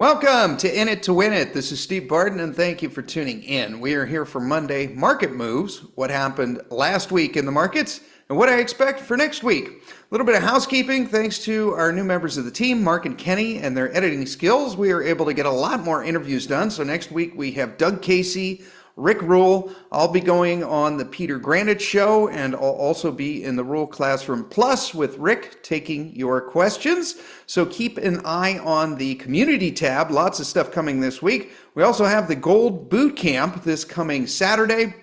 Welcome to In It to Win It. This is Steve Barton, and thank you for tuning in. We are here for Monday market moves, what happened last week in the markets, and what I expect for next week. A little bit of housekeeping. Thanks to our new members of the team, Mark and Kenny, and their editing skills, we are able to get a lot more interviews done. So next week we have Doug Casey, Rick Rule. I'll be going on the Peter Granite show, and I'll also be in the Rule Classroom Plus with Rick taking your questions. So keep an eye on the community tab. Lots of stuff coming this week. We also have the Gold Boot Camp this coming Saturday,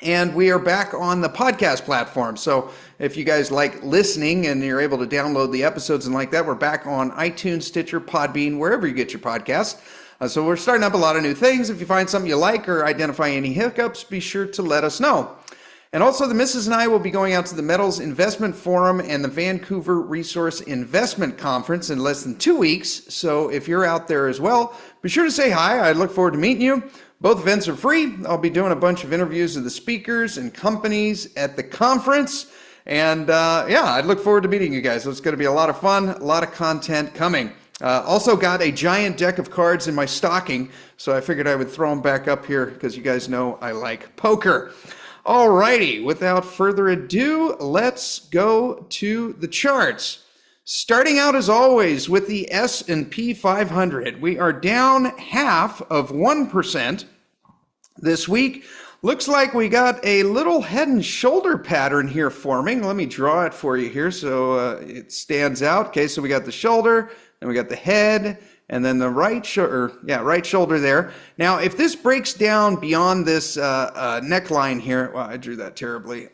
and we are back on the podcast platform. So if you guys like listening and you're able to download the episodes and like that, we're back on iTunes, Stitcher, Podbean, wherever you get your podcasts. So we're starting up a lot of new things. If you find something you like or identify any hiccups, be sure to let us know. And also the missus and I will be going out to the Metals Investment Forum and the Vancouver Resource Investment Conference in less than 2 weeks. So if you're out there as well, be sure to say hi. I look forward to meeting you. Both events are free. I'll be doing a bunch of interviews of the speakers and companies at the conference. And I look forward to meeting you guys. So it's going to be a lot of fun, a lot of content coming. Also got a giant deck of cards in my stocking, so I figured I would throw them back up here because you guys know I like poker. Alrighty, without further ado, let's go to the charts. Starting out as always with the S&P 500. We are down 0.5% this week. Looks like we got a little head and shoulder pattern here forming. Let me draw it for you here so it stands out. Okay, so we got the shoulder, and we got the head, and then the right shoulder there. Now, if this breaks down beyond this neckline here, well, I drew that terribly,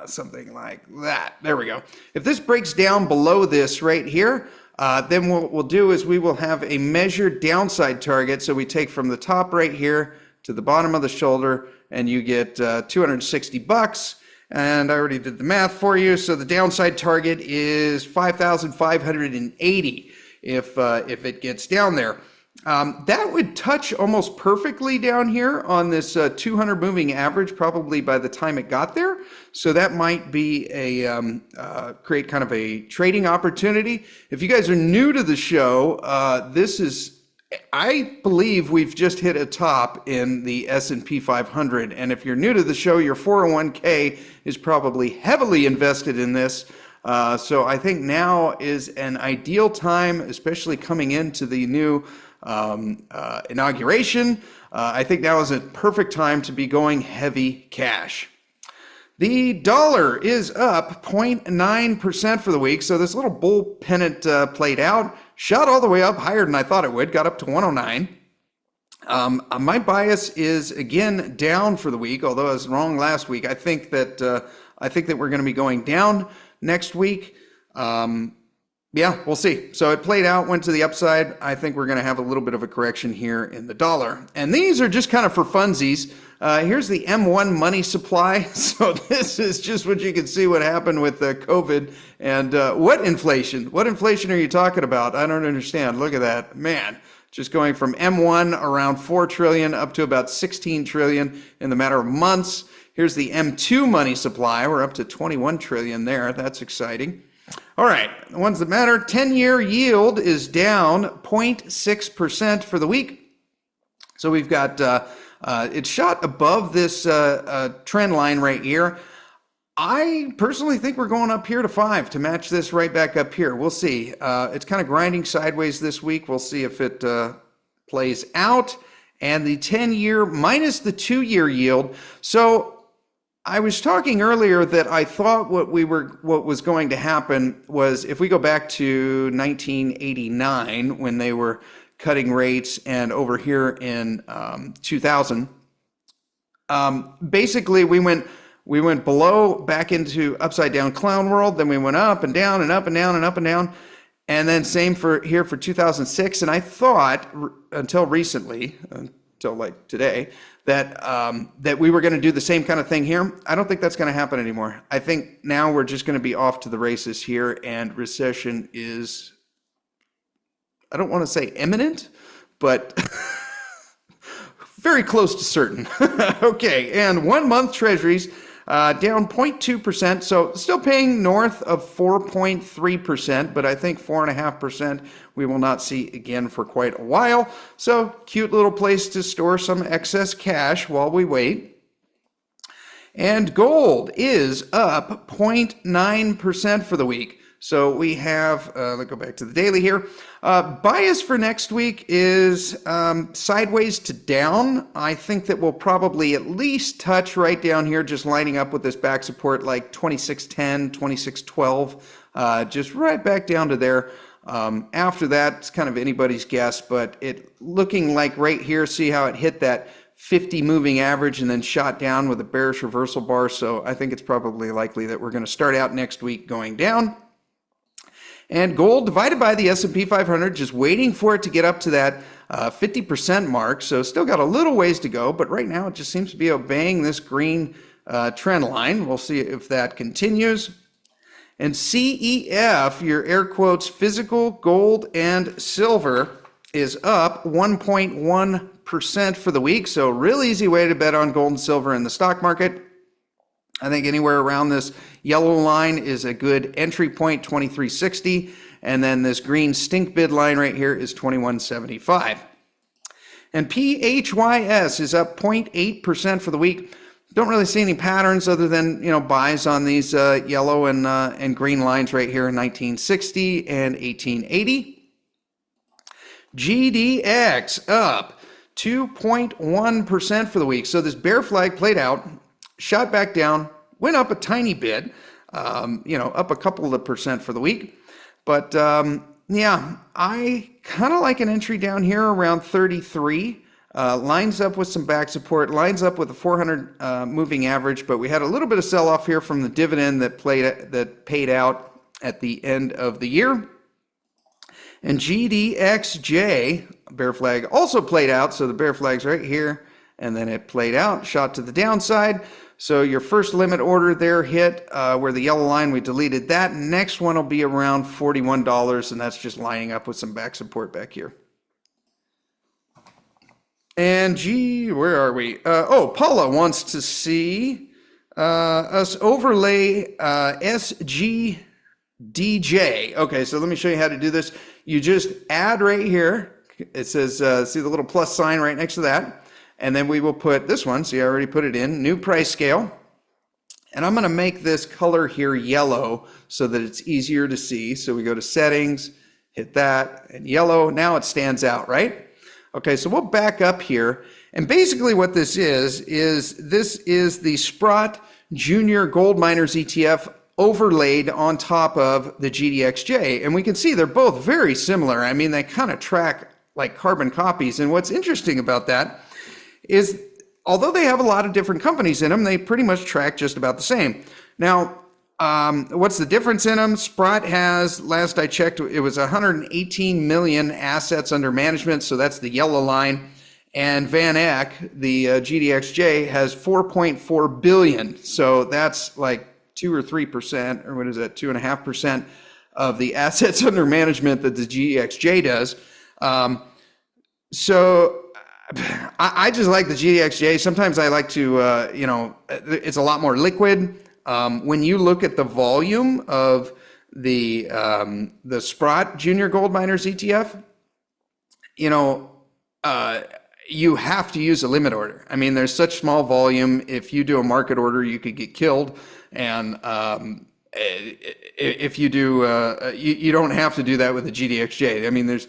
something like that. There we go. If this breaks down below this right here, then what we'll do is we will have a measured downside target. So we take from the top right here to the bottom of the shoulder, and you get $260. And I already did the math for you. So the downside target is 5,580 if it gets down there. That would touch almost perfectly down here on this 200 moving average, probably by the time it got there. So that might be a create kind of a trading opportunity. If you guys are new to the show, I believe we've just hit a top in the S&P 500. And if you're new to the show, your 401k is probably heavily invested in this. So I think now is an ideal time, especially coming into the new inauguration. I think now is a perfect time to be going heavy cash. The dollar is up 0.9% for the week. So this little bull pennant played out, shot all the way up higher than I thought it would, got up to 109. My bias is again down for the week, although I was wrong last week. I think that we're going to be going down next week. We'll see. So it played out, went to the upside. I think we're going to have a little bit of a correction here in the dollar. And these are just kind of for funsies. Here's the M1 money supply. So this is just what you can see what happened with COVID. And what inflation? What inflation are you talking about? I don't understand. Look at that. Man, just going from M1 around 4 trillion up to about 16 trillion in the matter of months. Here's the M2 money supply. We're up to 21 trillion there. That's exciting. All right, the ones that matter. 10-year yield is down 0.6% for the week. So we've got, it shot above this trend line right here. I personally think we're going up here to 5 to match this right back up here. We'll see. It's kind of grinding sideways this week. We'll see if it plays out. And the 10-year minus the 2-year yield. So I was talking earlier that I thought what was going to happen was if we go back to 1989 when they were cutting rates, and over here in 2000, basically we went below back into upside down clown world, then we went up and down and up and down and up and down, and then same for here for 2006. And I thought until recently, until like today, that we were going to do the same kind of thing here. I don't think that's going to happen anymore. I think now we're just going to be off to the races here, and recession is, I don't want to say imminent, but very close to certain. Okay, and 1 month treasuries down 0.2%. So still paying north of 4.3%, but I think 4.5% we will not see again for quite a while. So cute little place to store some excess cash while we wait. And gold is up 0.9% for the week. So we have, let's go back to the daily here. Bias for next week is sideways to down. I think that we'll probably at least touch right down here, just lining up with this back support like 2610, 2612, just right back down to there. After that, it's kind of anybody's guess, but it looking like right here, see how it hit that 50 moving average and then shot down with a bearish reversal bar. So I think it's probably likely that we're going to start out next week going down. And gold divided by the S&P 500, just waiting for it to get up to that 50% mark. So still got a little ways to go, but right now it just seems to be obeying this green trend line. We'll see if that continues. And CEF, your air quotes, physical gold and silver, is up 1.1% for the week. So real easy way to bet on gold and silver in the stock market. I think anywhere around this yellow line is a good entry point, 2360. And then this green stink bid line right here is 2175. And PHYS is up 0.8% for the week. Don't really see any patterns other than, buys on these yellow and green lines right here in 1960 and 1880. GDX up 2.1% for the week. So this bear flag played out, shot back down, went up a tiny bit, up a couple of percent for the week. But yeah, I kind of like an entry down here around 33. Lines up with some back support, lines up with a 400 moving average, but we had a little bit of sell-off here from the dividend that paid out at the end of the year. And GDXJ, bear flag, also played out. So the bear flag's right here, and then it played out, shot to the downside. So your first limit order there hit where the yellow line, we deleted that. Next one will be around $41, and that's just lining up with some back support back here. And where are we? Paula wants to see us overlay SGDJ. Okay, so let me show you how to do this. You just add right here. It says, see the little plus sign right next to that. And then we will put this one. See, I already put it in. New price scale. And I'm going to make this color here yellow so that it's easier to see. So we go to settings, hit that, and yellow. Now it stands out, right? Okay, so we'll back up here. And basically what this is the Sprott Junior Gold Miners ETF overlaid on top of the GDXJ. And we can see they're both very similar. I mean, they kind of track like carbon copies. And what's interesting about that is, although they have a lot of different companies in them, they pretty much track just about the same. Now, what's the difference in them? Sprott has, last I checked, it was 118 million assets under management. So that's the yellow line. And Van Eck, the GDXJ, has 4.4 billion. So that's like 2 or 3%, or what is that, 2.5% of the assets under management that the GDXJ does. So I just like the GDXJ. Sometimes I like to, it's a lot more liquid. When you look at the volume of the Sprott Junior Gold Miners ETF, you have to use a limit order. I mean, there's such small volume. If you do a market order, you could get killed. And if you do, you don't have to do that with the GDXJ. I mean, there's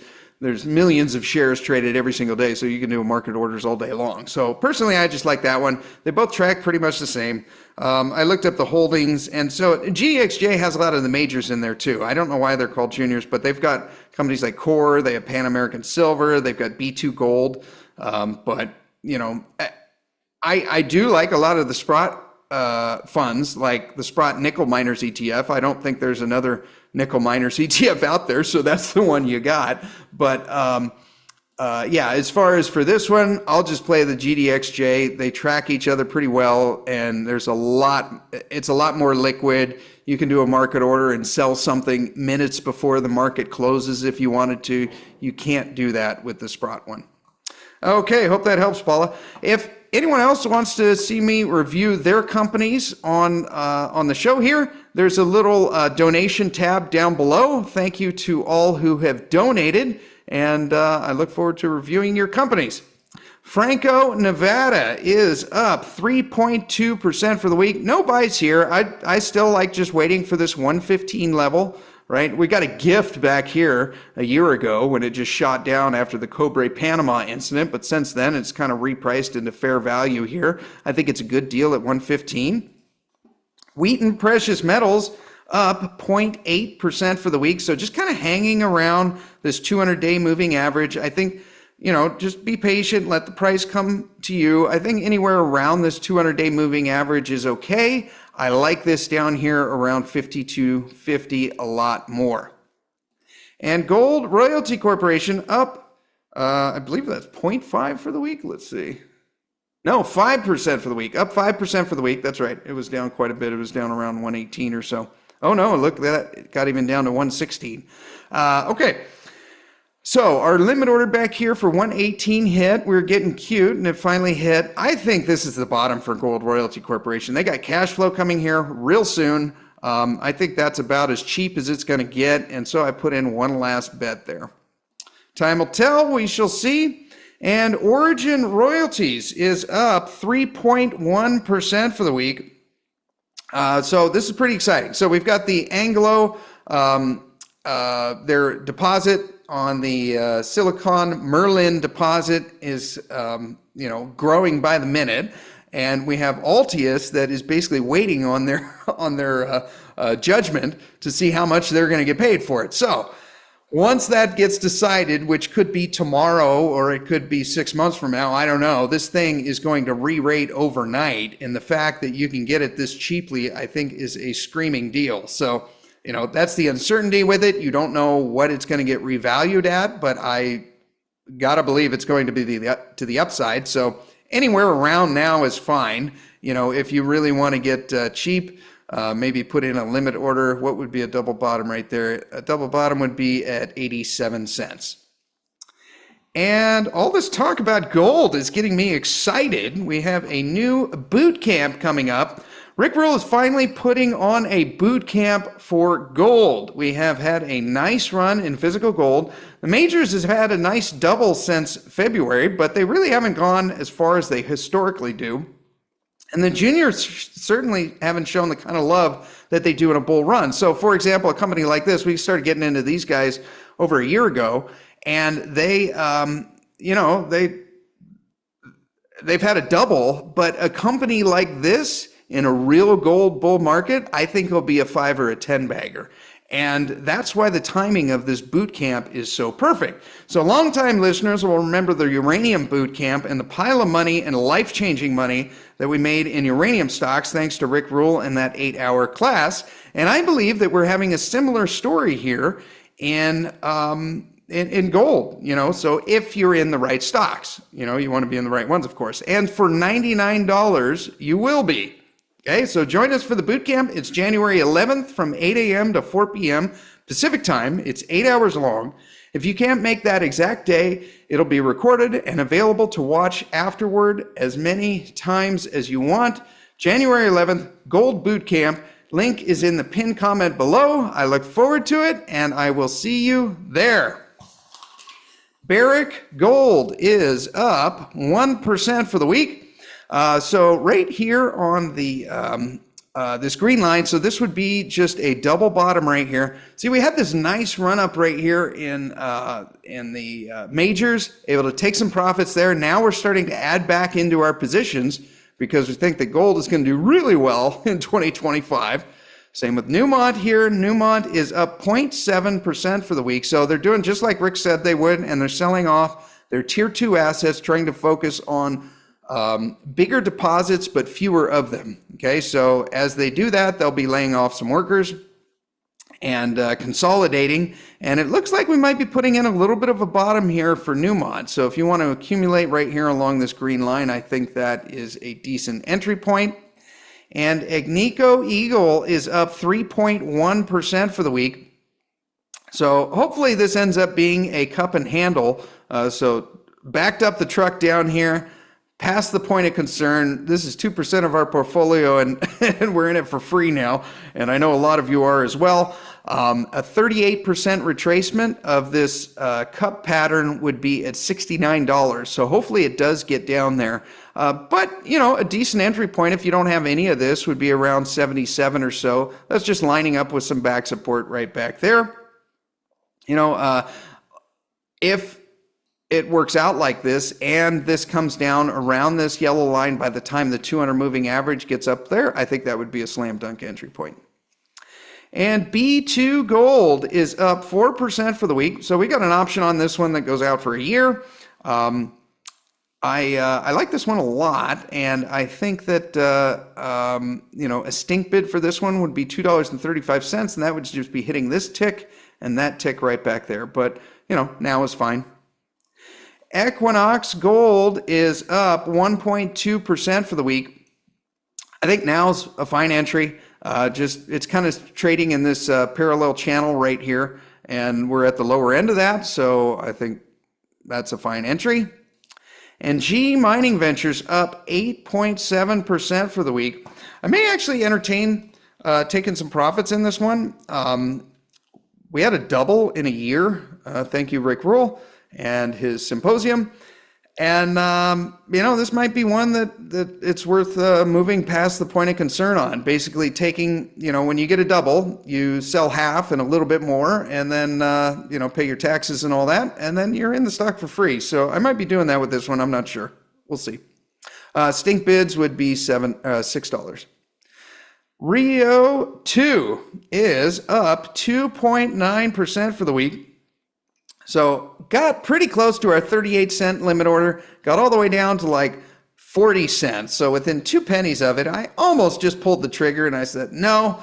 millions of shares traded every single day, so you can do market orders all day long. So personally, I just like that one. They both track pretty much the same. I looked up the holdings, and so GDXJ has a lot of the majors in there too. I don't know why they're called juniors, but they've got companies like Core, they have Pan American Silver, they've got B2 Gold. But I do like a lot of the Sprott funds, like the Sprott Nickel Miners ETF. I don't think there's another nickel miners ETF out there, so that's the one you got. But yeah, as far as for this one, I'll just play the GDXJ. They track each other pretty well, and it's a lot more liquid. You can do a market order and sell something minutes before the market closes if you wanted to. You can't do that with the Sprott one. Okay, hope that helps, Paula. If anyone else wants to see me review their companies on the show here, there's a little donation tab down below. Thank you to all who have donated, and I look forward to reviewing your companies. Franco, Nevada is up 3.2% for the week. No buys here. I still like just waiting for this 115 level, right? We got a gift back here a year ago when it just shot down after the Cobre Panama incident, but since then it's kind of repriced into fair value here. I think it's a good deal at 115. Wheaton Precious Metals up 0.8% for the week, so just kind of hanging around this 200-day moving average. I think, just be patient, let the price come to you. I think anywhere around this 200-day moving average is okay. I like this down here around 52.50 a lot more. And Gold Royalty Corporation up, I believe that's 0.5 for the week. Let's see. No, 5% for the week. Up 5% for the week. That's right. It was down quite a bit. It was down around 118 or so. Oh no, look at that. It got even down to 116. Okay. So our limit order back here for 118 hit. We were getting cute and it finally hit. I think this is the bottom for Gold Royalty Corporation. They got cash flow coming here real soon. I think that's about as cheap as it's going to get. And so I put in one last bet there. Time will tell. We shall see. And Origin Royalties is up 3.1% for the week. So this is pretty exciting. So we've got the Anglo, their deposit on the Silicon Merlin deposit is, growing by the minute. And we have Altius that is basically waiting on their judgment to see how much they're going to get paid for it. So once that gets decided, which could be tomorrow or it could be 6 months from now, I don't know, this thing is going to re-rate overnight. And the fact that you can get it this cheaply, I think, is a screaming deal. So, that's the uncertainty with it. You don't know what it's going to get revalued at, but I got to believe it's going to be to the upside. So anywhere around now is fine. If you really want to get cheap, maybe put in a limit order. What would be a double bottom right there? A double bottom would be at 87 cents. And all this talk about gold is getting me excited. We have a new boot camp coming up. Rick Rule is finally putting on a boot camp for gold. We have had a nice run in physical gold. The majors has had a nice double since February, but they really haven't gone as far as they historically do. And the juniors certainly haven't shown the kind of love that they do in a bull run. So, for example, a company like this, we started getting into these guys over a year ago, and they've had a double, but a company like this in a real gold bull market, I think it'll be a 5 or a 10 bagger. And that's why the timing of this boot camp is so perfect. So longtime listeners will remember the uranium boot camp and the pile of money and life-changing money that we made in uranium stocks thanks to Rick Rule and that 8-hour class. And I believe that we're having a similar story here in gold, so if you're in the right stocks, you want to be in the right ones, of course. And for $99, you will be. Okay, so join us for the boot camp. It's January 11th from 8 a.m. to 4 p.m. Pacific time. It's 8 hours long. If you can't make that exact day, it'll be recorded and available to watch afterward as many times as you want. January 11th, Gold Boot Camp. Link is in the pinned comment below. I look forward to it, and I will see you there. Barrick Gold is up 1% for the week. So right here on the this green line, so this would be just a double bottom right here. See, we had this nice run up right here in the majors, able to take some profits there. Now we're starting to add back into our positions because we think that gold is going to do really well in 2025. Same with Newmont here. Newmont is up 0.7% for the week. So they're doing just like Rick said they would, and they're selling off their tier 2 assets, trying to focus on bigger deposits, but fewer of them. Okay, so as they do that, they'll be laying off some workers and consolidating. And it looks like we might be putting in a little bit of a bottom here for Newmont. So if you want to accumulate right here along this green line, I think that is a decent entry point. And Agnico Eagle is up 3.1% for the week. So hopefully this ends up being a cup and handle. So backed up the truck down here, past the point of concern. This is 2% of our portfolio, and, and we're in it for free now, and I know a lot of you are as well. A 38% retracement of this cup pattern would be at $69, so hopefully it does get down there. But, you know, a decent entry point if you don't have any of this would be around 77 or so. That's just lining up with some back support right back there. You know, if it works out like this and this comes down around this yellow line by the time the 200 moving average gets up there, I think that would be a slam dunk entry point. And B2 gold is up 4% for the week. So we got an option on this one that goes out for a year. I like this one a lot, and I think that you know, a stink bid for this one would be $2.35, and that would just be hitting this tick and that tick right back there. But you know, now is fine. Equinox gold is up 1.2% for the week. I think now's a fine entry. It's kind of trading in this parallel channel right here, and we're at the lower end of that, so I think that's a fine entry. And G Mining Ventures up 8.7% for the week. I may actually entertain taking some profits in this one. We had a double in a year. Thank you, Rick Rule, and his symposium. And, you know, this might be one that it's worth moving past the point of concern on. Basically taking, you know, when you get a double, you sell half and a little bit more, and then, you know, pay your taxes and all that, and then you're in the stock for free. So I might be doing that with this one. I'm not sure. We'll see. Stink bids would be $6. Rio 2 is up 2.9% for the week. So got pretty close to our 38-cent limit order, got all the way down to like 40 cents. So within 2 pennies of it, I almost just pulled the trigger and I said, no,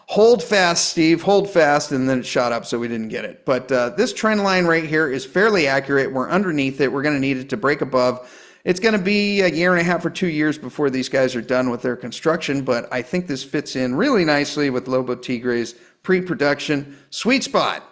hold fast, Steve, hold fast. And then it shot up, so we didn't get it. But this trend line right here is fairly accurate. We're underneath it. We're going to need it to break above. It's going to be a year and a half or 2 years before these guys are done with their construction. But I think this fits in really nicely with Lobo Tigre's pre-production sweet spot.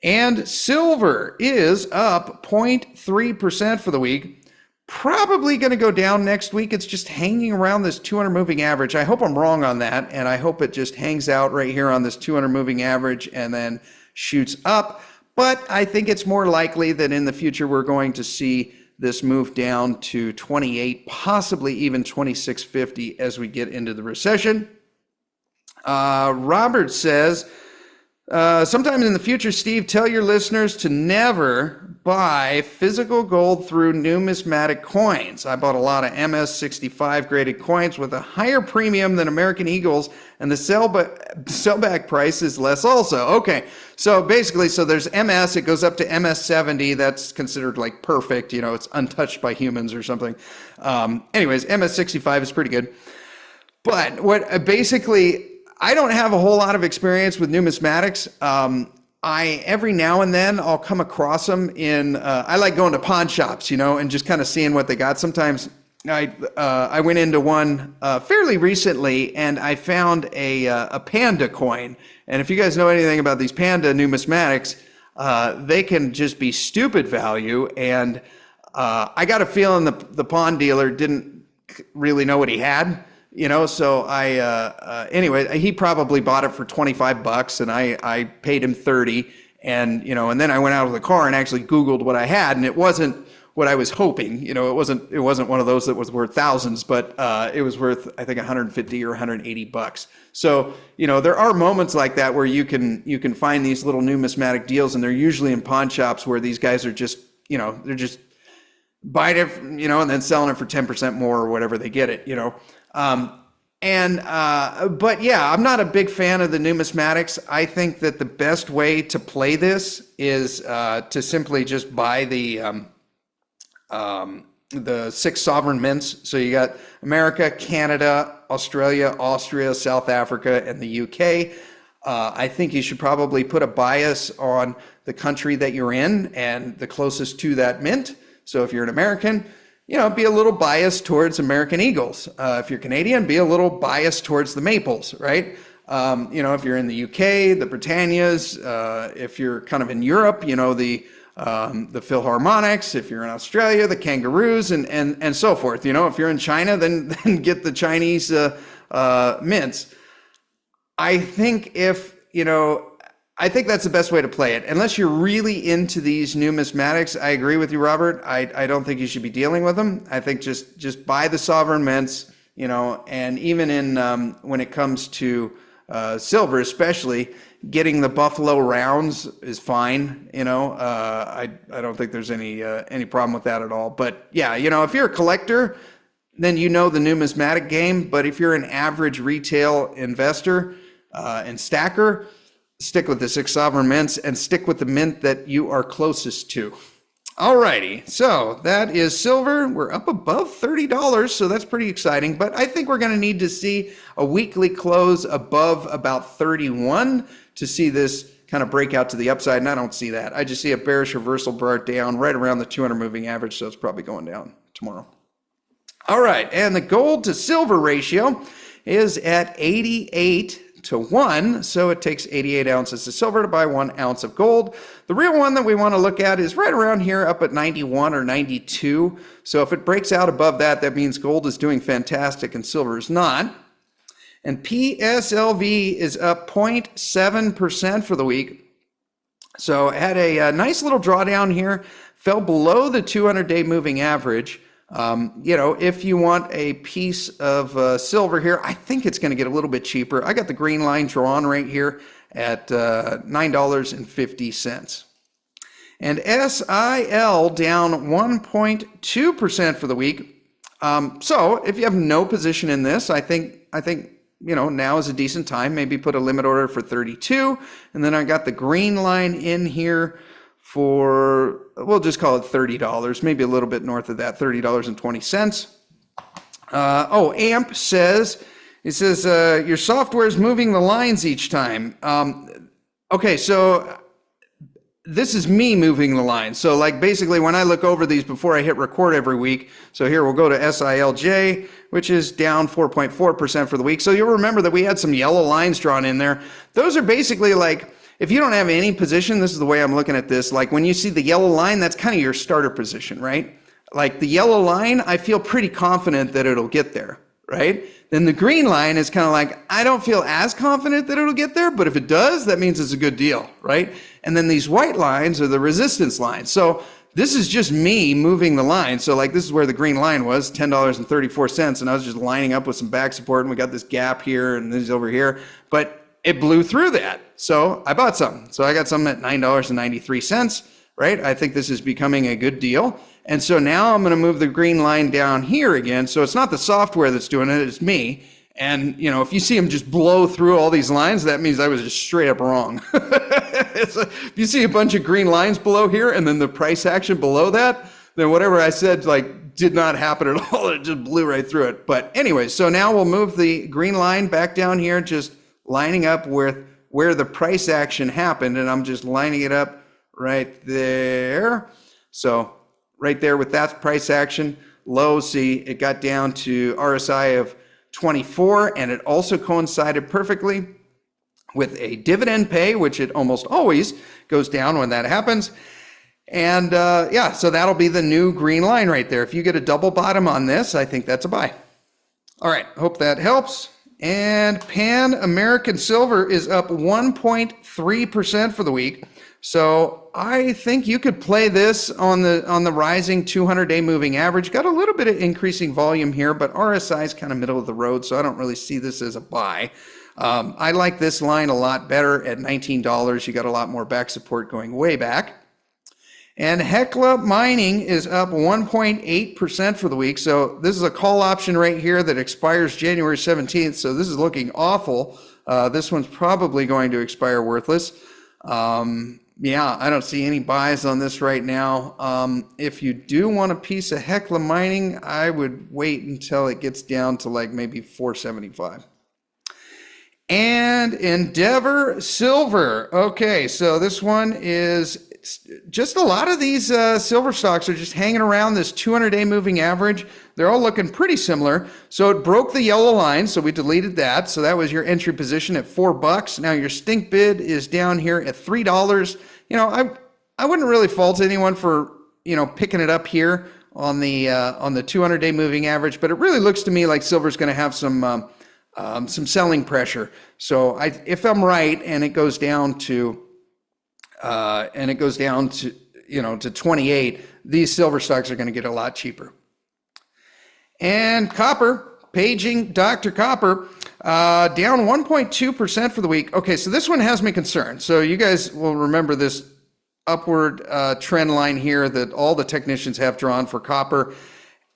And silver is up 0.3% for the week. Probably going to go down next week. It's just hanging around this 200 moving average. I hope I'm wrong on that, and I hope it just hangs out right here on this 200 moving average and then shoots up. But I think it's more likely that in the future we're going to see this move down to 28, possibly even 26.50 as we get into the recession. Robert says, sometime in the future, Steve, tell your listeners to never buy physical gold through numismatic coins. I bought a lot of MS65 graded coins with a higher premium than American Eagles, and the sellback price is less also. Okay, so basically, so there's MS, it goes up to MS70. That's considered like perfect. You know, it's untouched by humans or something. Anyways, MS65 is pretty good. But what basically, I don't have a whole lot of experience with numismatics. Every now and then I'll come across them in, I like going to pawn shops, you know, and just kind of seeing what they got. Sometimes I went into one fairly recently, and I found a panda coin. And if you guys know anything about these panda numismatics, they can just be stupid value. And I got a feeling the pawn dealer didn't really know what he had. You know, so anyway, he probably bought it for 25 bucks, and I paid him 30. And, you know, and then I went out of the car and actually Googled what I had, and it wasn't what I was hoping. You know, it wasn't one of those that was worth thousands, but it was worth, I think, 150 or 180 bucks. So, you know, there are moments like that where you can find these little numismatic deals, and they're usually in pawn shops where these guys are just, you know, they're just buying it, you know, and then selling it for 10% more or whatever they get it, you know. But yeah, I'm not a big fan of the numismatics. I think that the best way to play this is to simply just buy the 6 sovereign mints. So you got America, Canada, Australia, Austria, South Africa, and the UK. I think you should probably put a bias on the country that you're in and the closest to that mint. So if you're an American, you know, be a little biased towards American Eagles. If you're Canadian, be a little biased towards the Maples, right? You know, if you're in the UK, the Britannias. If you're kind of in Europe, you know, the the Philharmonics, if you're in Australia, the kangaroos, and so forth. If you're in China, then get the Chinese mints. I think I think that's the best way to play it. Unless you're really into these numismatics, I agree with you, Robert. I don't think you should be dealing with them. I think just buy the sovereign mints, and even in when it comes to silver, especially, getting the Buffalo rounds is fine. I don't think there's any problem with that at all. But yeah, if you're a collector, then the numismatic game. But if you're an average retail investor and stacker, stick with the 6 sovereign mints and stick with the mint that you are closest to. Alrighty, so that is silver. We're up above $30, so that's pretty exciting. But I think we're going to need to see a weekly close above about 31 to see this kind of break out to the upside, and I don't see that. I just see a bearish reversal bar down right around the 200 moving average, so it's probably going down tomorrow. All right, and the gold to silver ratio is at 88 to 1, so it takes 88 ounces of silver to buy 1 ounce of gold. The real one that we want to look at is right around here up at 91 or 92. So if it breaks out above that, that means gold is doing fantastic and silver is not. And PSLV is up 0.7% for the week. So it had a nice little drawdown here, fell below the 200-day moving average. If you want a piece of silver here, I think it's going to get a little bit cheaper. I got the green line drawn right here at $9.50. And SIL down 1.2% for the week. So if you have no position in this, I think now is a decent time. Maybe put a limit order for 32. And then I got the green line in here for, we'll just call it $30, maybe a little bit north of that, $30.20. AMP says, your software is moving the lines each time. Okay, so this is me moving the lines. So like basically when I look over these before I hit record every week, so here we'll go to SILJ, which is down 4.4% for the week. So you'll remember that we had some yellow lines drawn in there. Those are basically like, if you don't have any position, this is the way I'm looking at this. Like when you see the yellow line, that's kind of your starter position, right? Like the yellow line, I feel pretty confident that it'll get there, right? Then the green line is kind of like, I don't feel as confident that it'll get there, but if it does, that means it's a good deal, right? And then these white lines are the resistance lines. So this is just me moving the line. So like this is where the green line was, $10.34, and I was just lining up with some back support, and we got this gap here and this over here, but it blew through that. So I bought some. So I got some at $9.93, right? I think this is becoming a good deal. And so now I'm going to move the green line down here again. So it's not the software that's doing it, it's me. And, if you see them just blow through all these lines, that means I was just straight up wrong. If you see a bunch of green lines below here and then the price action below that, then whatever I said, did not happen at all. It just blew right through it. But anyway, so now we'll move the green line back down here, just lining up with where the price action happened, and I'm just lining it up right there. So right there with that price action, low, see, it got down to RSI of 24, and it also coincided perfectly with a dividend pay, which it almost always goes down when that happens. And so that'll be the new green line right there. If you get a double bottom on this, I think that's a buy. All right, hope that helps. And Pan American Silver is up 1.3% for the week. So I think you could play this on the rising 200-day moving average. Got a little bit of increasing volume here, but RSI is kind of middle of the road, so I don't really see this as a buy. I like this line a lot better at $19. You got a lot more back support going way back. And Hecla Mining is up 1.8% for the week. So this is a call option right here that expires January 17th. So this is looking awful. This one's probably going to expire worthless. I don't see any buys on this right now. If you do want a piece of Hecla Mining, I would wait until it gets down to maybe 475. And Endeavor Silver. Okay, so this one is just a lot of these silver stocks are just hanging around this 200-day moving average. They're all looking pretty similar. So it broke the yellow line, so we deleted that. So that was your entry position at $4. Now your stink bid is down here at $3. I wouldn't really fault anyone for, picking it up here on the 200-day moving average, but it really looks to me like silver's going to have some selling pressure. So if I'm right, and it goes down to to 28, these silver stocks are going to get a lot cheaper. And copper, paging Dr. Copper, down 1.2% for the week. Okay, so this one has me concerned. So you guys will remember this upward trend line here that all the technicians have drawn for copper.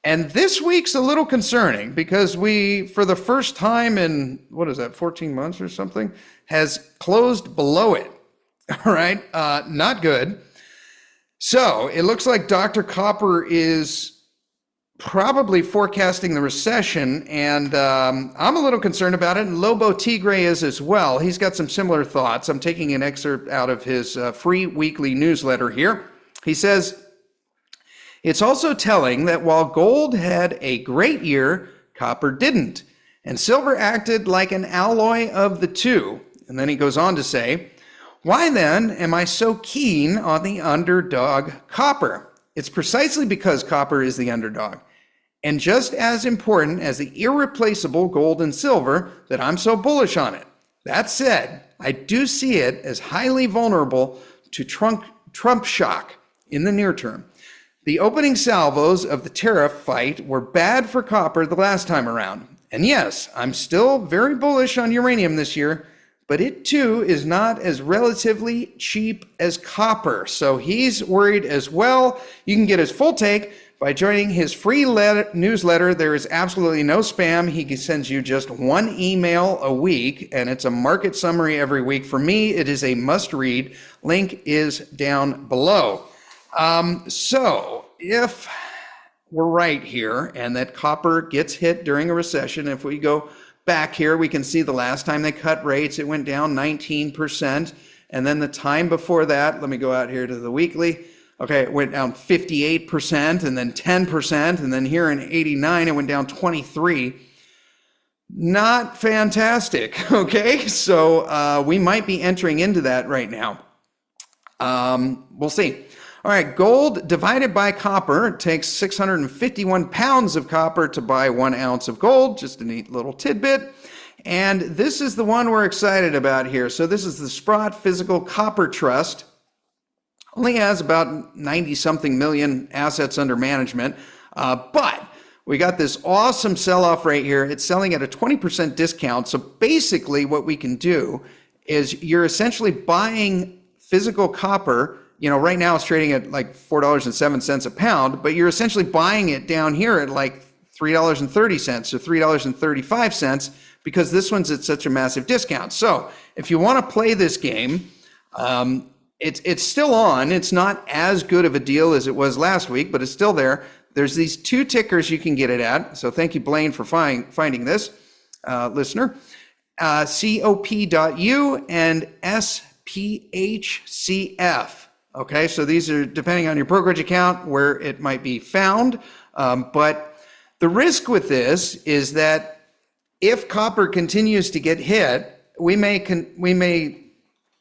And this week's a little concerning because we, for the first time in, 14 months or something, has closed below it. All right, not good. So it looks like Dr. Copper is probably forecasting the recession, and I'm a little concerned about it, and Lobo Tigre is as well. He's got some similar thoughts. I'm taking an excerpt out of his free weekly newsletter here. He says, it's also telling that while gold had a great year, copper didn't, and silver acted like an alloy of the two. And then he goes on to say, why then am I so keen on the underdog copper? It's precisely because copper is the underdog, and just as important as the irreplaceable gold and silver that I'm so bullish on it. That said, I do see it as highly vulnerable to Trump shock in the near term. The opening salvos of the tariff fight were bad for copper the last time around. And yes, I'm still very bullish on uranium this year, but it too is not as relatively cheap as copper. So he's worried as well. You can get his full take by joining his free newsletter. There is absolutely no spam. He sends you just one email a week, and it's a market summary every week. For me, it is a must read. Link is down below. So if we're right here and that copper gets hit during a recession, if we go back here, we can see the last time they cut rates, it went down 19%. And then the time before that, let me go out here to the weekly. Okay, it went down 58% and then 10%. And then here in 89, it went down 23. Not fantastic. Okay, so we might be entering into that right now. We'll see. All right, gold divided by copper. It takes 651 pounds of copper to buy 1 ounce of gold. Just a neat little tidbit. And this is the one we're excited about here. So this is the Sprott Physical Copper Trust. Only has about 90-something million assets under management. But we got this awesome sell-off right here. It's selling at a 20% discount. So basically what we can do is you're essentially buying physical copper. Right now it's trading at like $4.07 a pound, but you're essentially buying it down here at like $3.30 or $3.35 because this one's at such a massive discount. So if you want to play this game, it's still on. It's not as good of a deal as it was last week, but it's still there. There's these 2 tickers you can get it at. So thank you, Blaine, for finding this, listener. COP.U and SPHCF. Okay, so these are depending on your brokerage account where it might be found. But the risk with this is that if copper continues to get hit,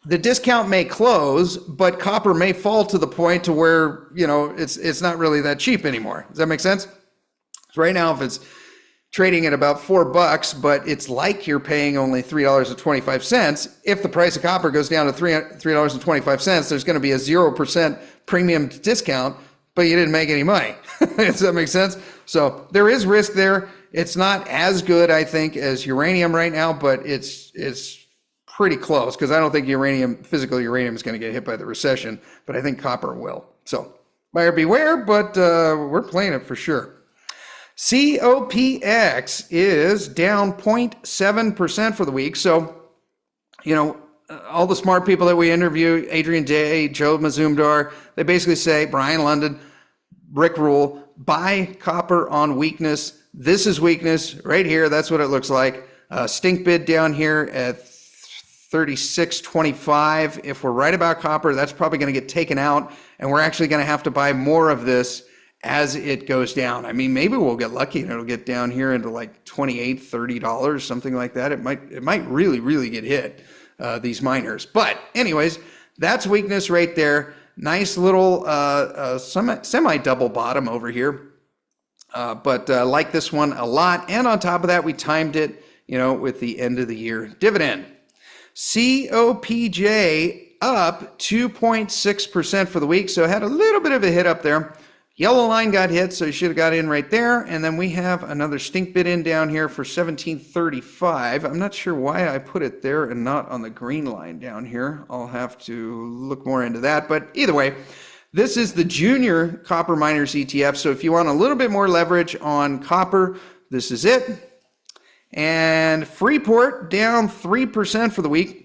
the discount may close, but copper may fall to the point to where, it's not really that cheap anymore. Does that make sense? So right now, if it's trading at about $4, but it's like you're paying only $3.25. If the price of copper goes down to $3.25, there's going to be a 0% premium discount, but you didn't make any money. Does that make sense? So there is risk there. It's not as good, I think, as uranium right now, but it's pretty close because I don't think physical uranium is going to get hit by the recession, but I think copper will. So buyer beware, but we're playing it for sure. COPX is down 0.7% for the week. So, all the smart people that we interview, Adrian Day, Joe Mazumdar, they basically say, Brian London, brick rule, buy copper on weakness. This is weakness right here. That's what it looks like. Stink bid down here at 36.25. If we're right about copper, that's probably going to get taken out, and we're actually going to have to buy more of this as it goes down. I mean, maybe we'll get lucky and it'll get down here into like $28, $30, something like that. It might really, really get hit, these miners. But anyways, that's weakness right there. Nice little semi double bottom over here. But like this one a lot. And on top of that, we timed it, with the end of the year dividend. COPJ up 2.6% for the week. So it had a little bit of a hit up there. Yellow line got hit, so you should have got in right there. And then we have another stink bid in down here for 1735. I'm not sure why I put it there and not on the green line down here. I'll have to look more into that. But either way, this is the junior copper miners ETF. So if you want a little bit more leverage on copper, this is it. And Freeport down 3% for the week.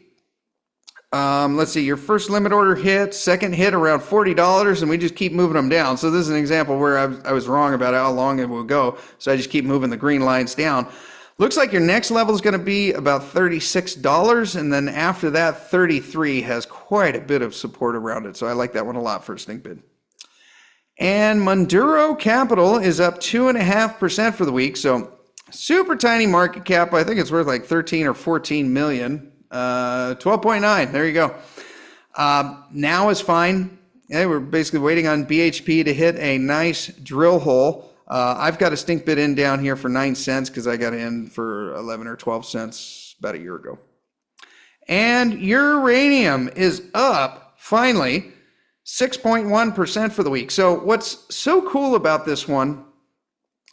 Let's see, your first limit order hit, second hit around $40, and we just keep moving them down. So this is an example where I was wrong about how long it will go. So I just keep moving the green lines down. Looks like your next level is going to be about $36, and then after that, 33 has quite a bit of support around it. So I like that one a lot for a stink bid. And Munduro Capital is up 2.5% for the week. So super tiny market cap. I think it's worth like 13 or 14 million. 12.9. There you go. Now is fine. Yeah, we're basically waiting on BHP to hit a nice drill hole. I've got a stink bid in down here for 9 cents because I got in for 11 or 12 cents about a year ago. And uranium is up finally 6.1% for the week. So what's so cool about this one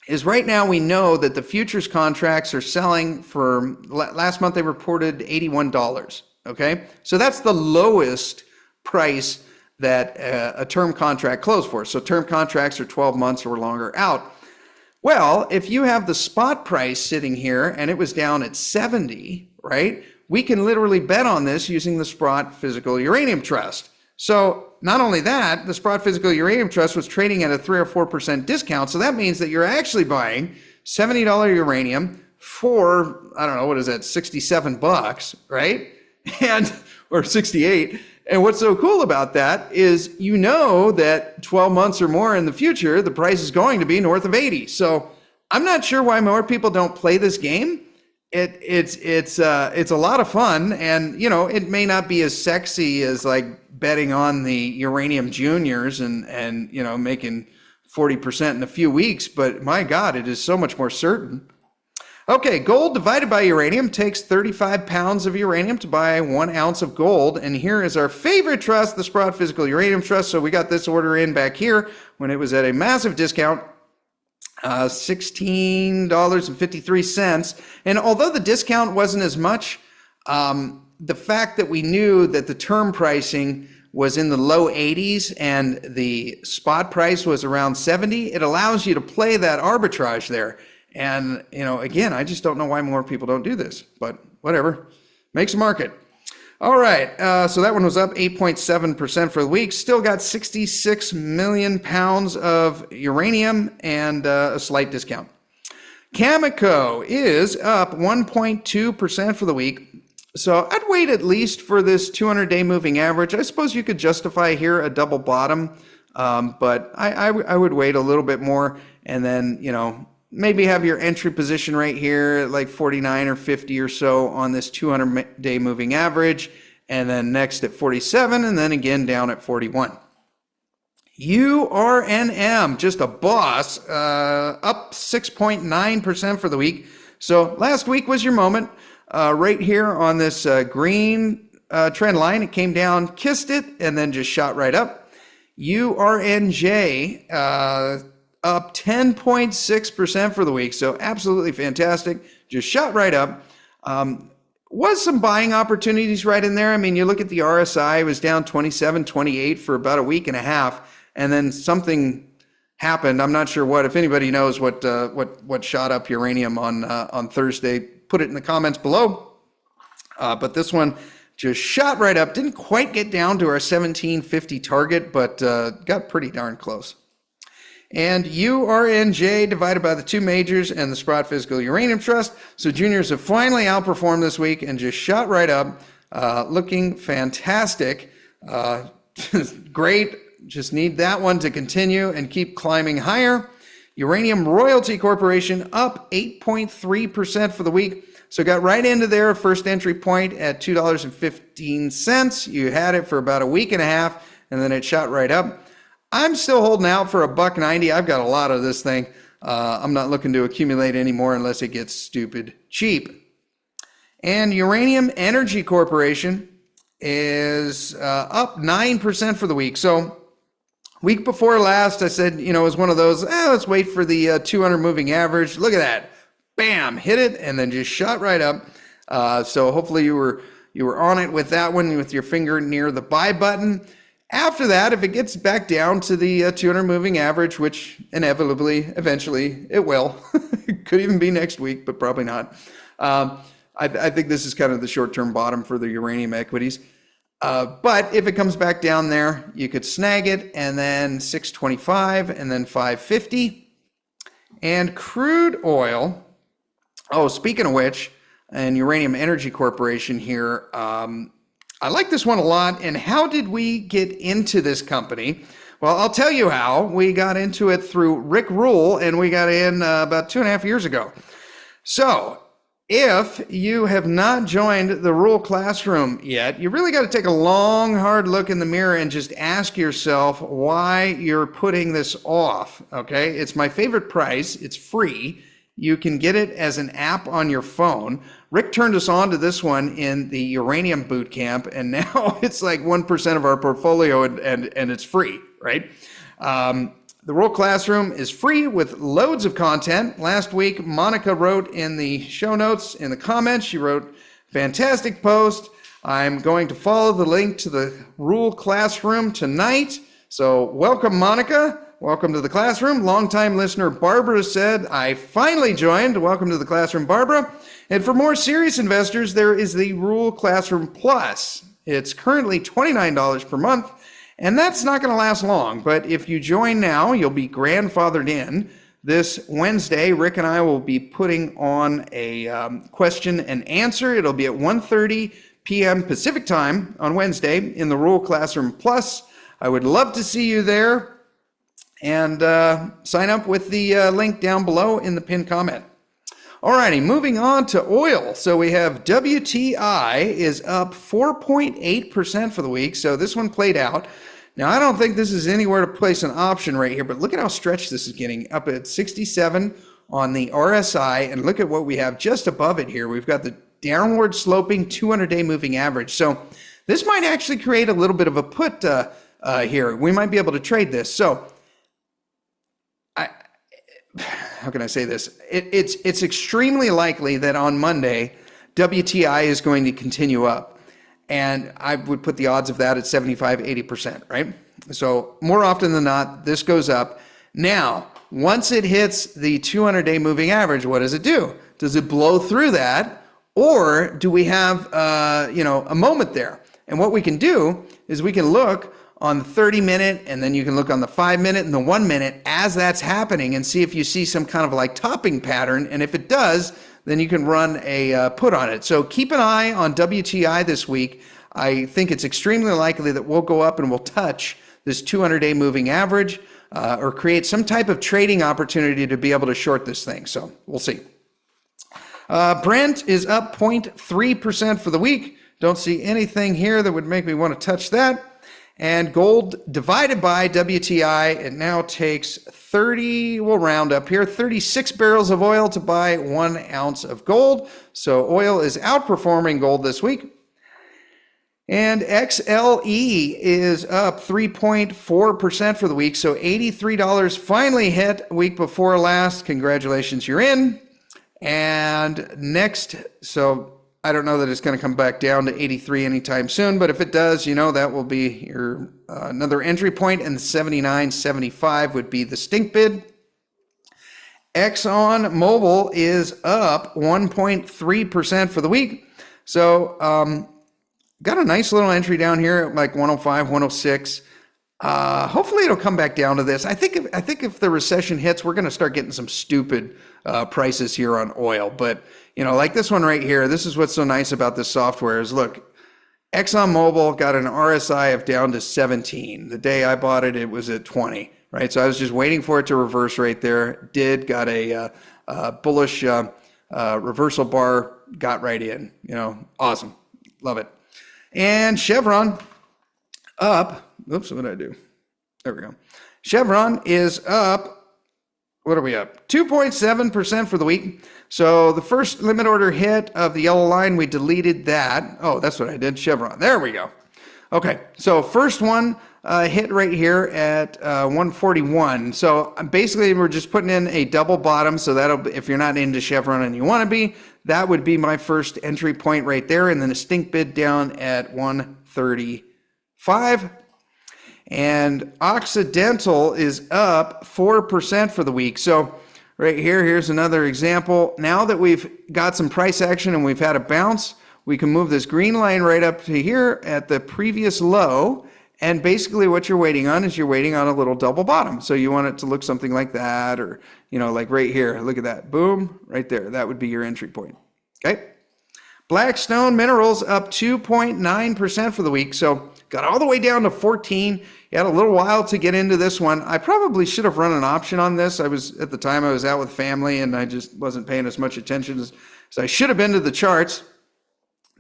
is right now we know that the futures contracts are selling for, last month they reported $81, okay? So that's the lowest price that a term contract closed for. So term contracts are 12 months or longer out. Well, if you have the spot price sitting here and it was down at 70, right? We can literally bet on this using the Sprott Physical Uranium Trust. So not only that, the Sprott Physical Uranium Trust was trading at a 3 or 4% discount. So that means that you're actually buying $70 uranium for, I don't know, what is that, 67 bucks, right? And, or 68. And what's so cool about that is that 12 months or more in the future, the price is going to be north of 80. So I'm not sure why more people don't play this game. It's a lot of fun, and it may not be as sexy as like betting on the uranium juniors and making 40% in a few weeks, but my God, it is so much more certain. Okay, gold divided by uranium takes 35 pounds of uranium to buy 1 ounce of gold, and here is our favorite trust, the Sprott Physical Uranium Trust. So we got this order in back here when it was at a massive discount. $16.53. And although the discount wasn't as much, the fact that we knew that the term pricing was in the low 80s and the spot price was around 70, it allows you to play that arbitrage there. And, again, I just don't know why more people don't do this, but whatever, makes a market. All right, so that one was up 8.7% for the week. Still got 66 million pounds of uranium and a slight discount. Cameco is up 1.2% for the week. So I'd wait at least for this 200-day moving average. I suppose you could justify here a double bottom, but I would wait a little bit more and then, maybe have your entry position right here at like 49 or 50 or so on this 200-day moving average, and then next at 47, and then again down at 41. URNM, just a boss, up 6.9% for the week. So last week was your moment. Right here on this green trend line, it came down, kissed it, and then just shot right up. URNJ, up 10.6% for the week. So absolutely fantastic. Just shot right up. Was some buying opportunities right in there. I mean, you look at the RSI, it was down 27, 28 for about a week and a half. And then something happened. I'm not sure what. If anybody knows what shot up uranium on Thursday, put it in the comments below. But this one just shot right up. Didn't quite get down to our 1750 target, but got pretty darn close. And URNJ divided by the two majors and the Sprott Physical Uranium Trust. So juniors have finally outperformed this week and just shot right up, looking fantastic. Great. Just need that one to continue and keep climbing higher. Uranium Royalty Corporation up 8.3% for the week. So got right into their first entry point at $2.15. You had it for about a week and a half. and then it shot right up. I'm still holding out for $1.90. I've got a lot of this thing. I'm not looking to accumulate anymore unless it gets stupid cheap. And Uranium Energy Corporation is up 9% for the week. So week before last, I said, it was one of those, let's wait for the 200 moving average. Look at that. Bam, hit it, and then just shot right up. So hopefully you were on it with that one with your finger near the buy button. After that, if it gets back down to the 200 moving average, which inevitably, eventually, it will. It could even be next week, but probably not. I think this is kind of the short-term bottom for the uranium equities. But if it comes back down there, you could snag it, and then 625, and then 550. And crude oil, speaking of which, and Uranium Energy Corporation here, I like this one a lot. And how did we get into this company? Well, I'll tell you how. We got into it through Rick Rule, and we got in about 2.5 years ago. So if you have not joined the Rule Classroom yet, you really got to take a long, hard look in the mirror and just ask yourself why you're putting this off, okay? It's my favorite price. It's free. You can get it as an app on your phone. Rick turned us on to this one in the Uranium Boot Camp, and now it's like 1% of our portfolio, and it's free, right? The Rule Classroom is free with loads of content. Last week, Monica wrote in the show notes, in the comments, she wrote, fantastic post. I'm going to follow the link to the Rule Classroom tonight. So welcome, Monica. Welcome to the classroom. Longtime listener Barbara said, I finally joined. Welcome to the classroom, Barbara. And for more serious investors, there is the Rule Classroom Plus. It's currently $29 per month. And that's not going to last long, but if you join now, you'll be grandfathered in. This Wednesday, Rick and I will be putting on a question and answer. It'll be at 1:30 p.m. Pacific time on Wednesday in the Rule Classroom Plus. I would love to see you there, and sign up with the link down below in the pinned comment. Alrighty, moving on to oil. So we have WTI is up 4.8% for the week. So this one played out. Now, I don't think this is anywhere to place an option right here, but look at how stretched this is getting, up at 67 on the RSI. And look at what we have just above it here. We've got the downward sloping 200-day moving average. So this might actually create a little bit of a put here. We might be able to trade this. So how can I say this? It's extremely likely that on Monday, WTI is going to continue up. And I would put the odds of that at 75, 80%, right? So more often than not, this goes up. Now, once it hits the 200-day moving average, what does it do? Does it blow through that? Or do we have, a moment there? And what we can do is we can look on the 30-minute, and then you can look on the 5-minute and the 1-minute as that's happening and see if you see some kind of like topping pattern. And if it does, then you can run a put on it. So keep an eye on WTI this week. I think it's extremely likely that we'll go up and we'll touch this 200-day moving average or create some type of trading opportunity to be able to short this thing. So we'll see. Brent is up 0.3% for the week. Don't see anything here that would make me want to touch that. And gold divided by WTI, it now takes 30, we'll round up here, 36 barrels of oil to buy 1 ounce of gold. So oil is outperforming gold this week. And XLE is up 3.4% for the week. So $83 finally hit week before last. Congratulations, you're in. And next, so I don't know that it's going to come back down to 83 anytime soon, but if it does, that will be your another entry point, and 79.75 would be the stink bid. Exxon Mobil is up 1.3% for the week. So got a nice little entry down here at like 105, 106. Hopefully it'll come back down to this. I think if the recession hits, we're going to start getting some stupid prices here on oil. But like this one right here, this is what's so nice about this software is look, ExxonMobil got an RSI of down to 17. The day I bought it, it was at 20, right? So I was just waiting for it to reverse right there. Got a bullish reversal bar, got right in, awesome. Love it. And Chevron up Oops, what did I do? There we go. Chevron is up. What are we up? 2.7% for the week. So the first limit order hit of the yellow line, we deleted that. Oh, that's what I did. Chevron. There we go. Okay, so first one hit right here at 141. So basically, we're just putting in a double bottom. So that'll, if you're not into Chevron and you want to be, that would be my first entry point right there. And then a stink bid down at 135. And Occidental is up 4% for the week. So right here, here's another example. Now that we've got some price action and we've had a bounce, we can move this green line right up to here at the previous low. And basically what you're waiting on is you're waiting on a little double bottom. So you want it to look something like that, or, you know, like right here. Look at that. Boom, right there. That would be your entry point. Okay. Blackstone Minerals up 2.9% for the week. So got all the way down to 14. You had a little while to get into this one. I probably should have run an option on this. At the time I was out with family and I just wasn't paying as much attention as I should have been to the charts.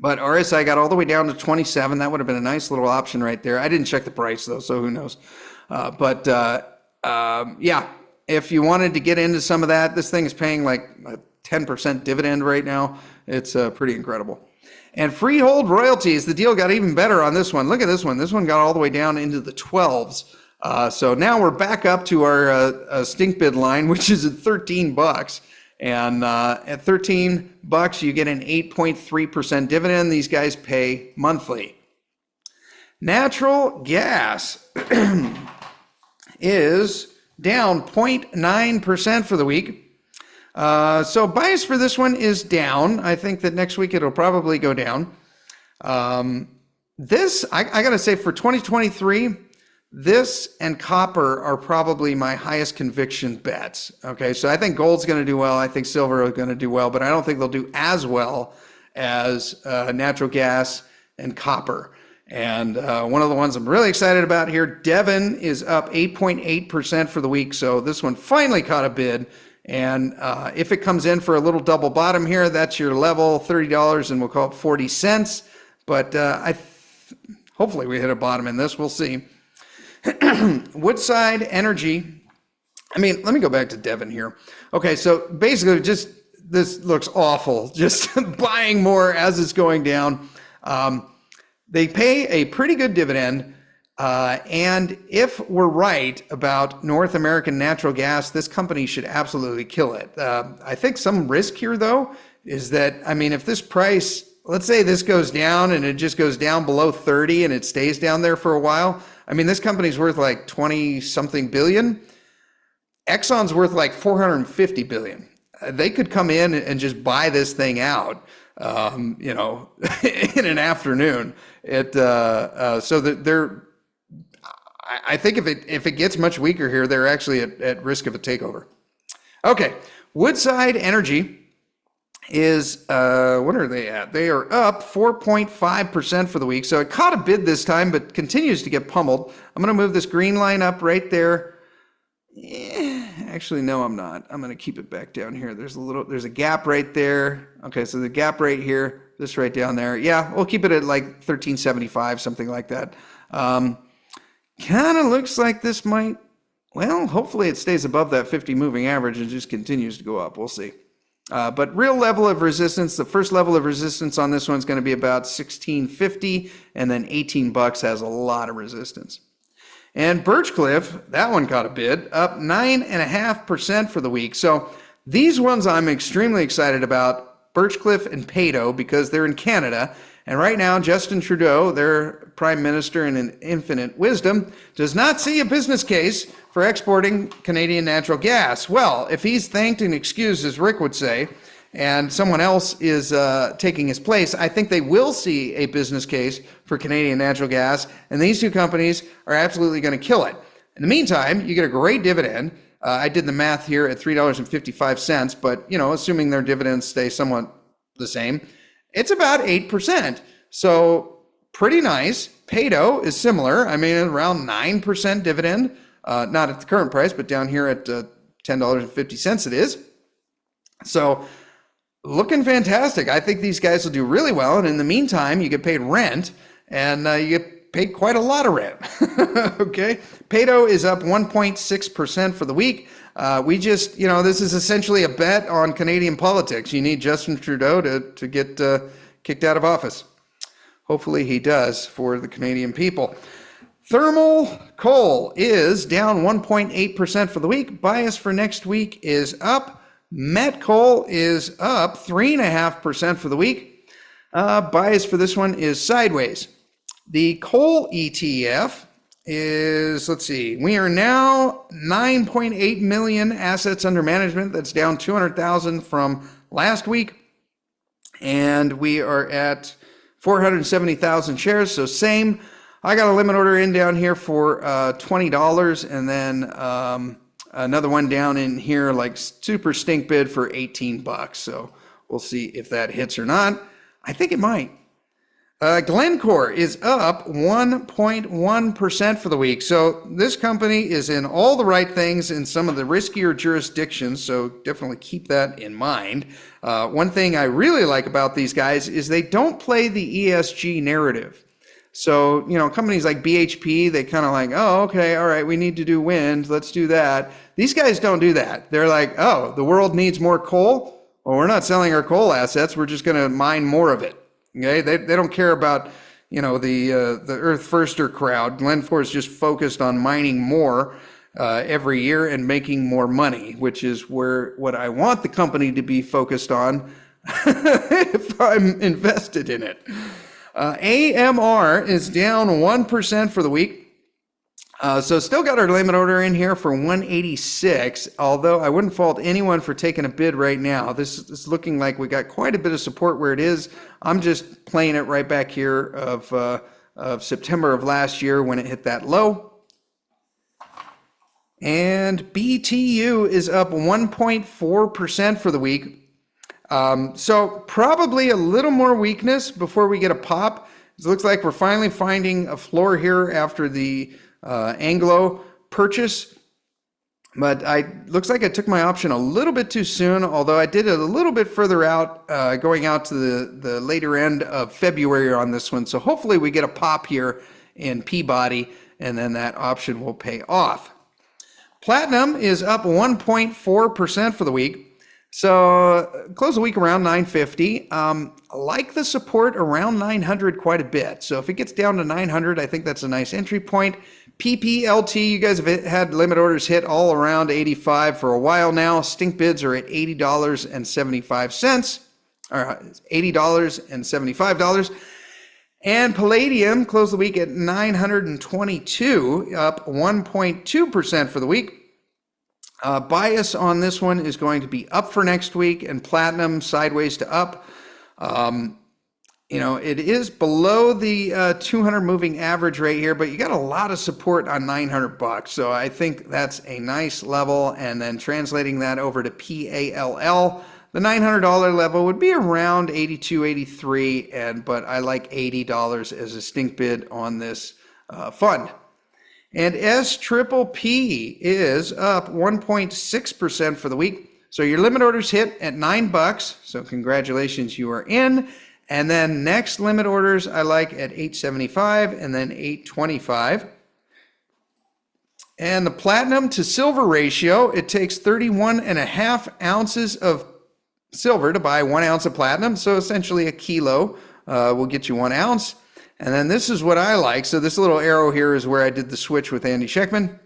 But RSI got all the way down to 27. That would have been a nice little option right there. I didn't check the price though, so who knows. Yeah, if you wanted to get into some of that, this thing is paying like a 10% dividend right now. It's pretty incredible. And Freehold Royalties, the deal got even better on this one. Look at this one. This one got all the way down into the 12s. So now we're back up to our stink bid line, which is at $13. And at $13, you get an 8.3% dividend. These guys pay monthly. Natural gas is down 0.9% for the week. So bias for this one is down. I think that next week it'll probably go down. I got to say for 2023, this and copper are probably my highest conviction bets. Okay, so I think gold's going to do well. I think silver is going to do well, but I don't think they'll do as well as natural gas and copper. And one of the ones I'm really excited about here, Devon is up 8.8% for the week. So this one finally caught a bid. And if it comes in for a little double bottom here, that's your level, $30, and we'll call it 40 cents. But hopefully we hit a bottom in this. We'll see. Woodside Energy. I mean, let me go back to Devon here. Okay, so basically just this looks awful. Just buying more as it's going down. They pay a pretty good dividend. And if we're right about North American natural gas, this company should absolutely kill it. I think some risk here, though, is that, I mean, if this price, let's say this goes down and it just goes down below 30 and it stays down there for a while. I mean, this company's worth like 20 something billion. Exxon's worth like 450 billion. They could come in and just buy this thing out, you know, in an afternoon. So that they're, I think if it gets much weaker here, they're actually at risk of a takeover. Okay, Woodside Energy is, what are they at? They are up 4.5% for the week. So it caught a bid this time, but continues to get pummeled. I'm going to move this green line up right there. Actually, no, I'm not. I'm going to keep it back down here. There's a gap right there. Okay, so the gap right here, this right down there. Yeah, we'll keep it at like 1375, something like that. Kind of looks like this might, well, hopefully it stays above that 50 moving average and just continues to go up. We'll see. But real level of resistance, the first level of resistance on this one is going to be about 1650, and then $18 has a lot of resistance. And Birchcliff, that one caught a bid, up 9.5% for the week. So these ones I'm extremely excited about, Birchcliff and Pado, because they're in Canada. And right now, Justin Trudeau, their prime minister in an infinite wisdom, does not see a business case for exporting Canadian natural gas. Well, if he's thanked and excused, as Rick would say, and someone else is taking his place, I think they will see a business case for Canadian natural gas, and these two companies are absolutely going to kill it. In the meantime, you get a great dividend. I did the math here at $3.55, but you know, assuming their dividends stay somewhat the same, it's about 8%. So pretty nice. Pado is similar. I mean, around 9% dividend, not at the current price, but down here at $10.50 it is. So looking fantastic. I think these guys will do really well. And in the meantime, you get paid rent and you get paid quite a lot of rent. Okay. Pado is up 1.6% for the week. We just, this is essentially a bet on Canadian politics. You need Justin Trudeau to get kicked out of office. Hopefully he does for the Canadian people. Thermal coal is down 1.8% for the week. Bias for next week is up. Met coal is up 3.5% for the week. Bias for this one is sideways. The coal ETF is, let's see, we are now 9.8 million assets under management. That's down 200,000 from last week. And we are at 470,000 shares, so same. I got a limit order in down here for $20, and then another one down in here, like super stink bid for $18. So we'll see if that hits or not. I think it might. Glencore is up 1.1% for the week. So this company is in all the right things in some of the riskier jurisdictions, so definitely keep that in mind. One thing I really like about these guys is they don't play the ESG narrative. So, companies like BHP, they kind of like, oh, okay, all right, we need to do wind, let's do that. These guys don't do that. They're like, oh, the world needs more coal? Well, we're not selling our coal assets, we're just going to mine more of it. Okay, they don't care about, the Earth Firster crowd. Glencore is just focused on mining more every year and making more money, which is what I want the company to be focused on if I'm invested in it. AMR is down 1% for the week. So still got our limit order in here for 186, although I wouldn't fault anyone for taking a bid right now. This is looking like we got quite a bit of support where it is. I'm just playing it right back here of September of last year when it hit that low. And BTU is up 1.4% for the week. So probably a little more weakness before we get a pop. It looks like we're finally finding a floor here after the Anglo purchase, but looks like I took my option a little bit too soon, although I did it a little bit further out, going out to the later end of February on this one. So hopefully we get a pop here in Peabody, and then that option will pay off. Platinum is up 1.4% for the week. So close the week around 950. I like the support around 900 quite a bit. So if it gets down to 900, I think that's a nice entry point. PPLT, you guys have had limit orders hit all around 85 for a while now. Stink bids are at $80.75, or $80.75. And Palladium closed the week at 922, up 1.2% for the week. Bias on this one is going to be up for next week, and platinum sideways to up. It is below the 200 moving average right here, but you got a lot of support on $900. So I think that's a nice level. And then translating that over to PALL, the $900 level would be around 82, 83, but I like $80 as a stink bid on this fund. And SPPP is up 1.6% for the week. So your limit orders hit at $9. So congratulations, you are in. And then next limit orders I like at $8.75 and then $8.25. And the platinum to silver ratio, it takes 31.5 ounces of silver to buy 1 ounce of platinum. So essentially a kilo will get you 1 ounce. And then this is what I like. So this little arrow here is where I did the switch with Andy Scheckman.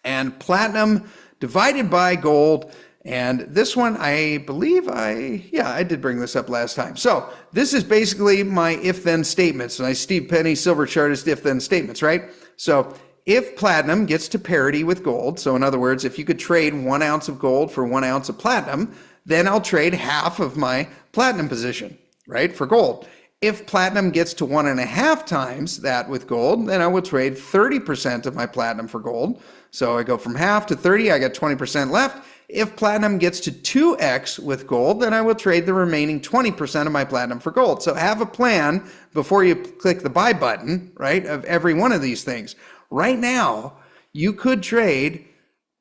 And platinum divided by gold. And this one, I believe I did bring this up last time. So this is basically my if-then statements. My Steve Penny silver chart is if-then statements, right? So if platinum gets to parity with gold, so in other words, if you could trade 1 ounce of gold for 1 ounce of platinum, then I'll trade half of my platinum position, right, for gold. If platinum gets to 1.5 times that with gold, then I will trade 30% of my platinum for gold. So I go from half to 30, I got 20% left. If platinum gets to 2x with gold, then I will trade the remaining 20% of my platinum for gold. So have a plan before you click the buy button, right, of every one of these things. Right now, you could trade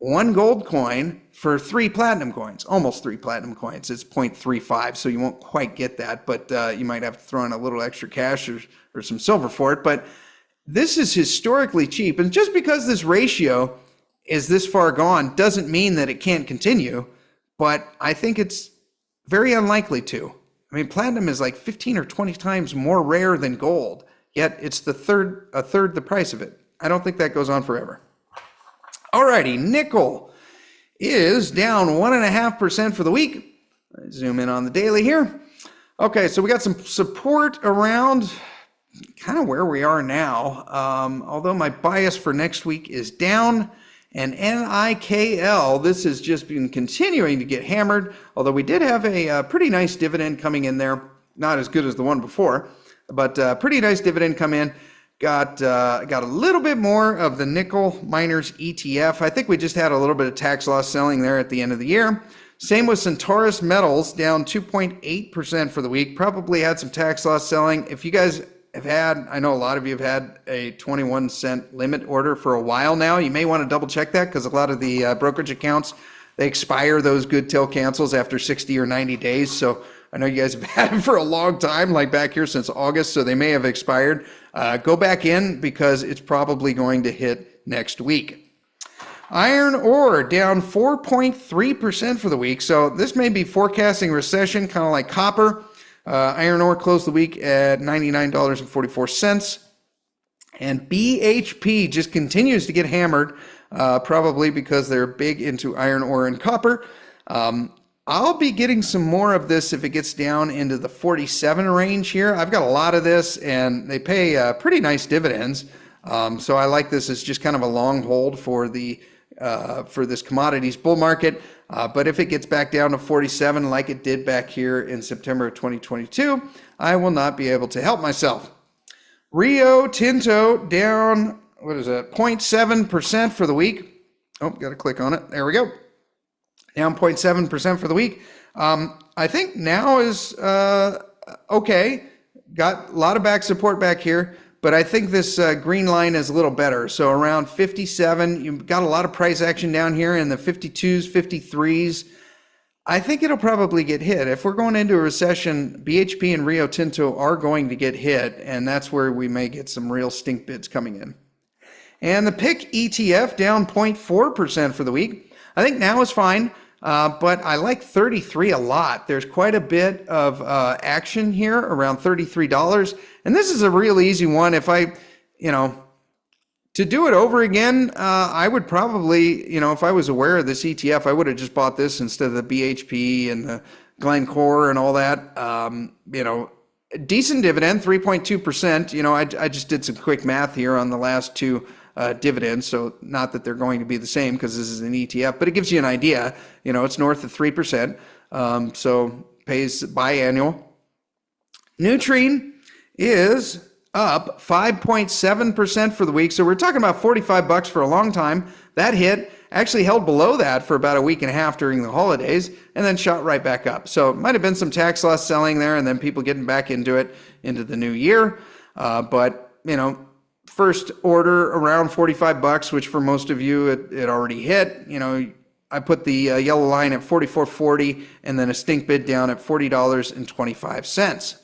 1 gold coin for 3 platinum coins, almost 3 platinum coins. It's 0.35, so you won't quite get that, but you might have to throw in a little extra cash or some silver for it. But this is historically cheap. And just because this ratio is this far gone doesn't mean that it can't continue, but I think it's very unlikely to. I mean, platinum is like 15 or 20 times more rare than gold, yet it's a third the price of it. I don't think that goes on forever. Alrighty, nickel is down 1.5% for the week. Zoom in on the daily here. Okay, so we got some support around kind of where we are now, although my bias for next week is down. And NIKL, this has just been continuing to get hammered, although we did have a pretty nice dividend coming in there. Not as good as the one before, but pretty nice dividend come in. Got a little bit more of the nickel miners ETF. I think we just had a little bit of tax loss selling there at the end of the year. Same with Centaurus Metals, down 2.8% for the week. Probably had some tax loss selling. If you guys have had, I know a lot of you have had a 21 cent limit order for a while now. You may want to double check that because a lot of the brokerage accounts, they expire those good till cancels after 60 or 90 days. So I know you guys have had it for a long time, like back here since August, so they may have expired. Go back in because it's probably going to hit next week. Iron ore down 4.3% for the week. So this may be forecasting recession, kind of like copper. Iron ore closed the week at $99.44. And BHP just continues to get hammered, probably because they're big into iron ore and copper. I'll be getting some more of this if it gets down into the 47 range here. I've got a lot of this, and they pay pretty nice dividends. So I like this as just kind of a long hold for this commodities bull market. But if it gets back down to 47 like it did back here in September of 2022, I will not be able to help myself. Rio Tinto down, 0.7% for the week. Oh, got to click on it. There we go. Down 0.7% for the week. I think now is okay. Got a lot of back support back here, but I think this green line is a little better. So around 57, you've got a lot of price action down here in the 52s, 53s. I think it'll probably get hit. If we're going into a recession, BHP and Rio Tinto are going to get hit, and that's where we may get some real stink bids coming in. And the PIC ETF down 0.4% for the week. I think now is fine, but I like 33 a lot. There's quite a bit of action here around $33. And this is a real easy one. If I, to do it over again, I would probably, if I was aware of this ETF, I would have just bought this instead of the BHP and the Glencore and all that. Decent dividend, 3.2%. I just did some quick math here on the last two dividends, so not that they're going to be the same because this is an ETF, but it gives you an idea. It's north of 3%, so pays biannual. Nutrien is up 5.7% for the week, so we're talking about $45 for a long time. That hit, actually held below that for about a week and a half during the holidays, and then shot right back up. So it might have been some tax loss selling there, and then people getting back into it into the new year, but first order around $45, which for most of you it already hit. I put the yellow line at $44.40 and then a stink bid down at $40.25.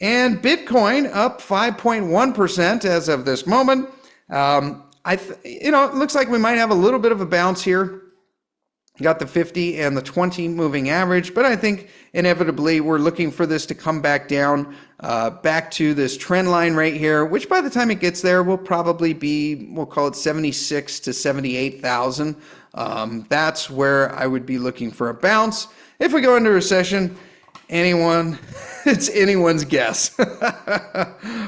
And Bitcoin up 5.1% as of this moment. It looks like we might have a little bit of a bounce here. Got the 50 and the 20 moving average, but I think inevitably we're looking for this to come back down, back to this trend line right here, which by the time it gets there will probably be, we'll call it 76 to 78,000. That's where I would be looking for a bounce. If we go into recession, it's anyone's guess. All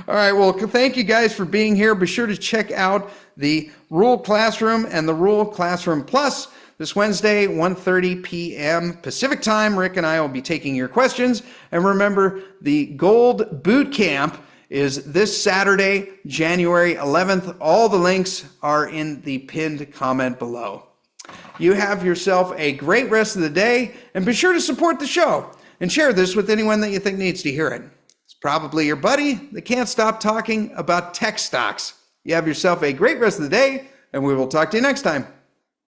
right, well, thank you guys for being here. Be sure to check out the Rule Classroom and the Rule Classroom Plus. This Wednesday, 1:30 p.m. Pacific time, Rick and I will be taking your questions. And remember, the Gold Boot Camp is this Saturday, January 11th. All the links are in the pinned comment below. You have yourself a great rest of the day, and be sure to support the show and share this with anyone that you think needs to hear it. It's probably your buddy that can't stop talking about tech stocks. You have yourself a great rest of the day, and we will talk to you next time.